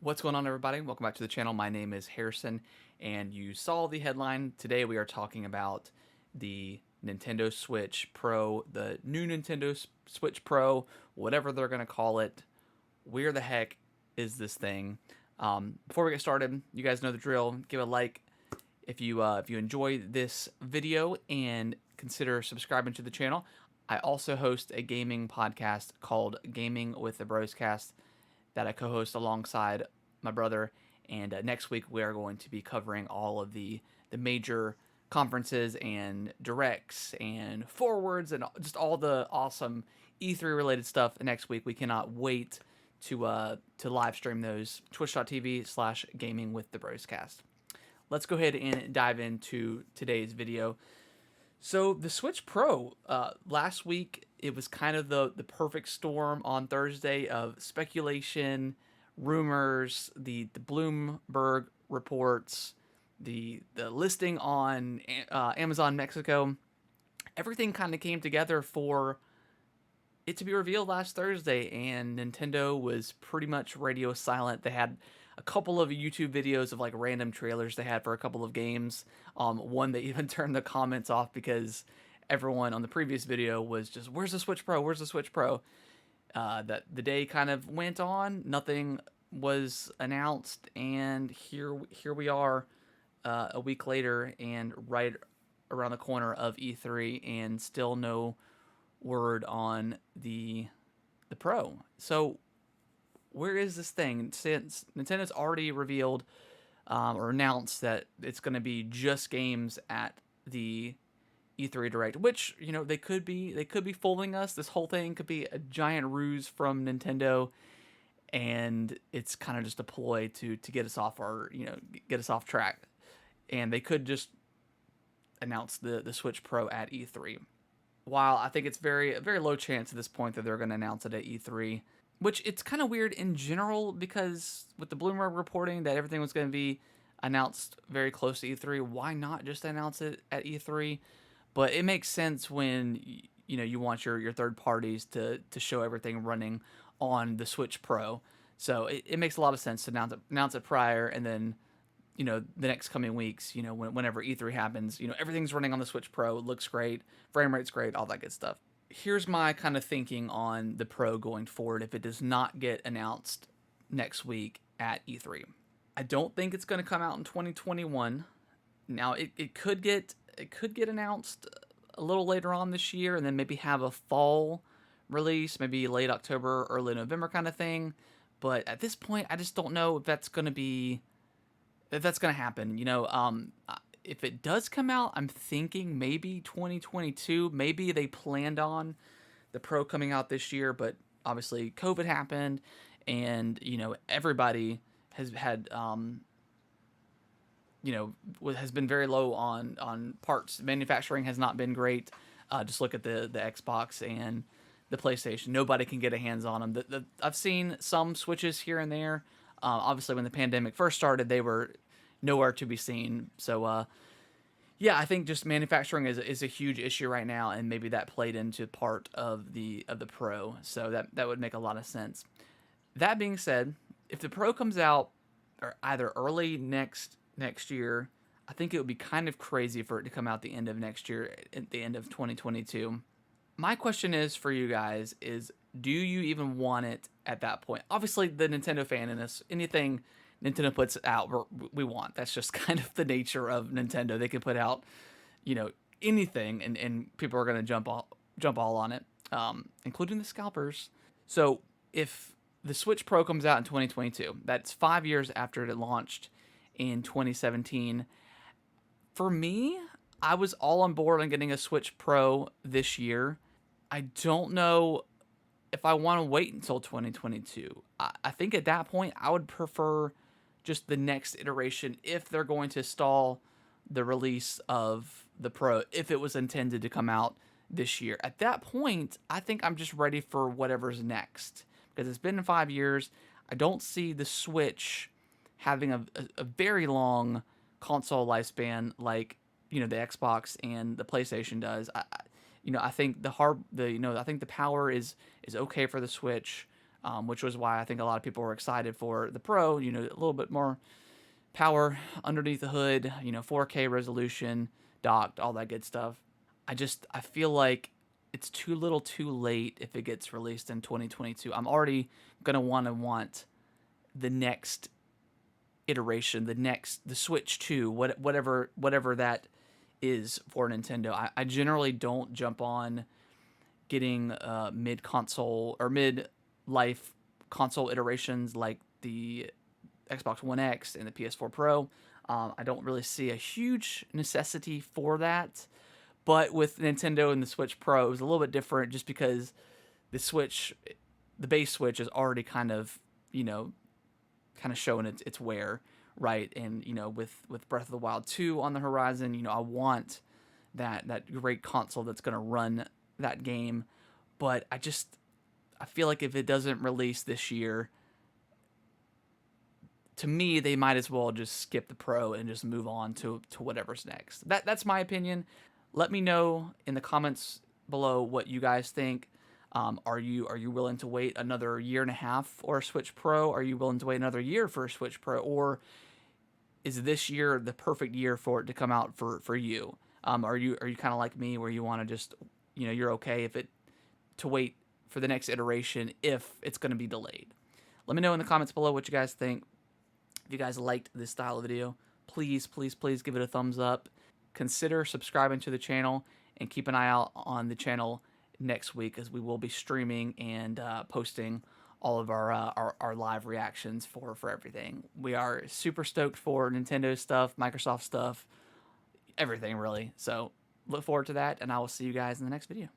What's going on, everybody? Welcome back to the channel. My name is Harrison, and you saw the headline. Today we are talking about the Nintendo Switch Pro, the new Nintendo Switch Pro, whatever they're going to call it. Where the heck is this thing? Before we get started, you guys know the drill. Give a like if you enjoy this video, and consider subscribing to the channel. I also host a gaming podcast called Gaming with the Broscast that I co-host alongside my brother. And next week we are going to be covering all of the major conferences and directs and forwards and just all the awesome E3 related stuff next week. We cannot wait to live stream those. Twitch.tv/gaming with the Broscast. Let's go ahead and dive into today's video. So the Switch Pro, last week it was kind of the perfect storm on Thursday of speculation, rumors, the Bloomberg reports, the listing on Amazon Mexico. Everything kind of came together for it to be revealed last Thursday, and Nintendo was pretty much radio silent. They had a couple of YouTube videos of like random trailers they had for a couple of games. One they even turned the comments off because everyone on the previous video was just, "Where's the Switch Pro? Where's the Switch Pro?" That the day kind of went on, nothing was announced, and here we are, a week later, and right around the corner of E3, and still no word on the Pro. So where is this thing? Since Nintendo's already revealed or announced that it's going to be just games at the E3 Direct, which they could be fooling us. This whole thing could be a giant ruse from Nintendo, and it's kind of just a ploy to get us off our get us off track. And they could just announce the Switch Pro at E3. While I think it's a very low chance at this point that they're going to announce it at E3, which it's kind of weird in general because with the Bloomberg reporting that everything was going to be announced very close to E3, why not just announce it at E3? But it makes sense when you want your third parties to show everything running on the Switch Pro. So it makes a lot of sense to announce it prior, and then the next coming weeks, whenever E3 happens, everything's running on the Switch Pro. It looks great, frame rate's great, all that good stuff. Here's my kind of thinking on the Pro going forward if it does not get announced next week at E3. I don't think it's going to come out in 2021. Now it could get announced a little later on this year, and then maybe have a fall release, maybe late October, early November kind of thing. But at this point, I just don't know if that's going to happen. If it does come out, I'm thinking maybe 2022. Maybe they planned on the Pro coming out this year, but obviously COVID happened, and everybody has had has been very low on parts. Manufacturing has not been great. Just look at the Xbox and the PlayStation. Nobody can get a hands on them. I've seen some Switches here and there. Obviously, when the pandemic first started, they were nowhere to be seen. So, yeah, I think just manufacturing is a huge issue right now, and maybe that played into part of the Pro. So that would make a lot of sense. That being said, if the Pro comes out or either early next year, I think it would be kind of crazy for it to come out the end of next year, at the end of 2022. My question is for you guys is, do you even want it at that point? Obviously, the Nintendo fan in us, anything Nintendo puts out, we want. That's just kind of the nature of Nintendo. They can put out, anything, and people are going to jump all on it, including the scalpers. So if the Switch Pro comes out in 2022, that's 5 years after it launched in 2017. For me, I was all on board on getting a Switch Pro this year. I don't know if I want to wait until 2022. I think at that point, I would prefer just the next iteration if they're going to stall the release of the Pro, if it was intended to come out this year. At that point, I think I'm just ready for whatever's next, because it's been 5 years. I don't see the Switch having a very long console lifespan like the Xbox and the PlayStation does. I think I think the power is okay for the Switch. which was why I think a lot of people were excited for the Pro. You know, a little bit more power underneath the hood, you know, 4K resolution, docked, all that good stuff. I feel like it's too little too late if it gets released in 2022. I'm already going to want the next iteration, the Switch 2, whatever that is for Nintendo. I generally don't jump on getting mid console or mid life console iterations like the Xbox One X and the PS4 Pro. I don't really see a huge necessity for that. But with Nintendo and the Switch Pro, it was a little bit different just because the Switch, the base Switch, is already kind of, you know, kind of showing its wear, right? And, you know, with Breath of the Wild 2 on the horizon, you know, I want that great console that's going to run that game. But I feel like if it doesn't release this year, to me, they might as well just skip the Pro and just move on to whatever's next. That's my opinion. Let me know in the comments below what you guys think. Are you willing to wait another year and a half for a Switch Pro? Are you willing to wait another year for a Switch Pro? Or is this year the perfect year for it to come out for you? Are you kind of like me where you want to just, you know, you're okay if it to wait for the next iteration if it's going to be delayed? Let me know in the comments below what you guys think. If you guys liked this style of video, please, please, please give it a thumbs up. Consider subscribing to the channel and keep an eye out on the channel next week as we will be streaming and posting all of our live reactions for everything. We are super stoked for Nintendo stuff, Microsoft stuff, everything really. So look forward to that, and I will see you guys in the next video.